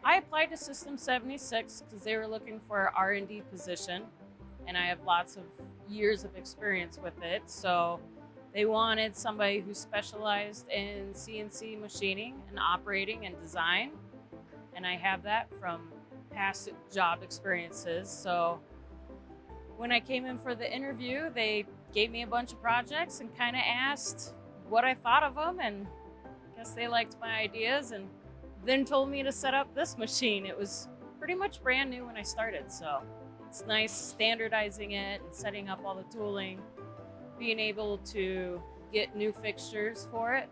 I applied to System76 because they were looking for an R&D position, and I have lots of years of experience with it. So they wanted somebody who specialized in CNC machining and operating and design. And I have that from past job experiences. So when I came in for the interview, they gave me a bunch of projects and kind of asked what I thought of them. And I guess they liked my ideas and then told me to set up this machine. It was pretty much brand new when I started. So it's nice standardizing it and setting up all the tooling, being able to get new fixtures for it.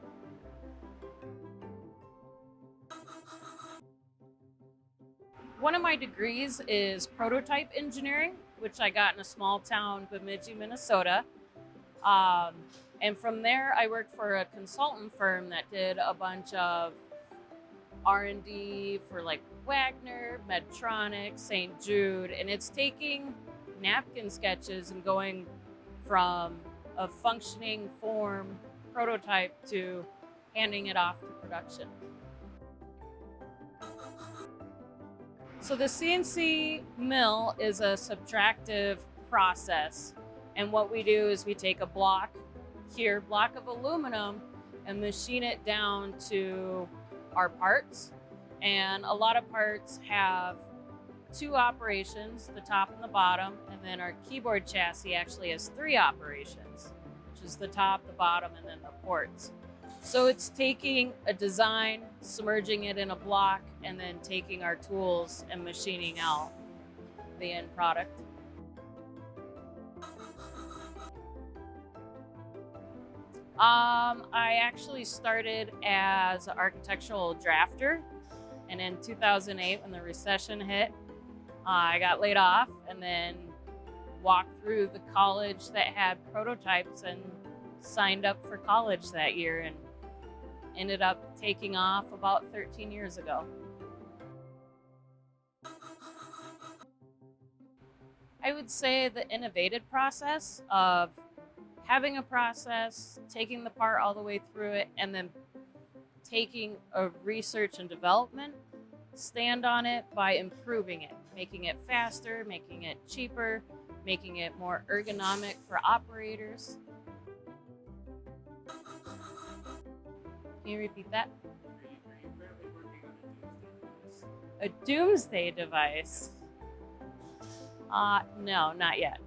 One of my degrees is prototype engineering, which I got in a small town, Bemidji, Minnesota. And from there, I worked for a consultant firm that did a bunch of R&D for like Wagner, Medtronic, St. Jude, and it's taking napkin sketches and going from a functioning form prototype to handing it off to production. So the CNC mill is a subtractive process. And what we do is we take a block of aluminum and machine it down to our parts. And a lot of parts have two operations, the top and the bottom, and then our keyboard chassis actually has three operations, which is the top, the bottom, and then the ports. So it's taking a design, submerging it in a block, and then taking our tools and machining out the end product. I actually started as an architectural drafter, and in 2008, when the recession hit, I got laid off and then walked through the college that had prototypes and signed up for college that year and ended up taking off about 13 years ago. I would say the innovative process of having a process, taking the part all the way through it, and then taking a research and development stand on it by improving it, making it faster, making it cheaper, making it more ergonomic for operators. Can you repeat that? Are you currently working on A doomsday device? No, not yet.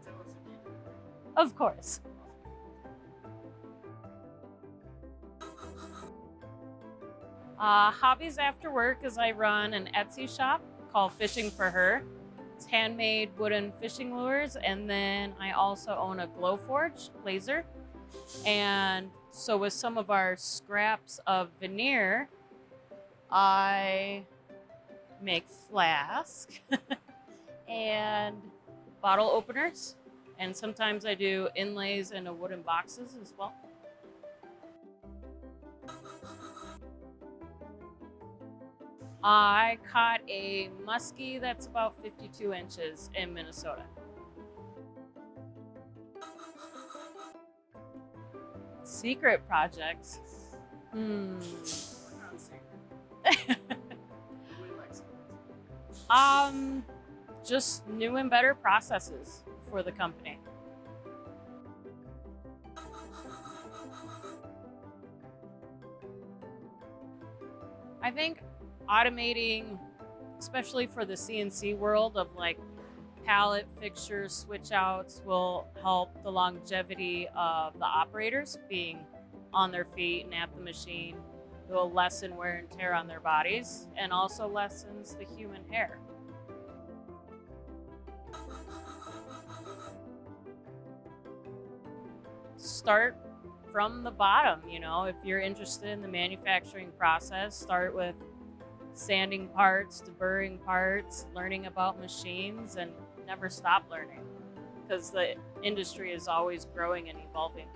Tell us if you do. Of course. Hobbies after work is I run an Etsy shop called Fishing for Her. It's handmade wooden fishing lures, and then I also own a Glowforge laser. And so with some of our scraps of veneer, I make flasks and bottle openers. And sometimes I do inlays into wooden boxes as well. I caught a muskie that's about 52 inches in Minnesota. Secret projects. We're not secret. We like secrets. Just new and better processes for the company. I think automating, especially for the CNC world of like pallet fixtures, switch outs, will help the longevity of the operators being on their feet and at the machine. It will lessen wear and tear on their bodies and also lessens the human hair. Start from the bottom, you know, if you're interested in the manufacturing process, start with sanding parts, deburring parts, learning about machines, and never stop learning because the industry is always growing and evolving.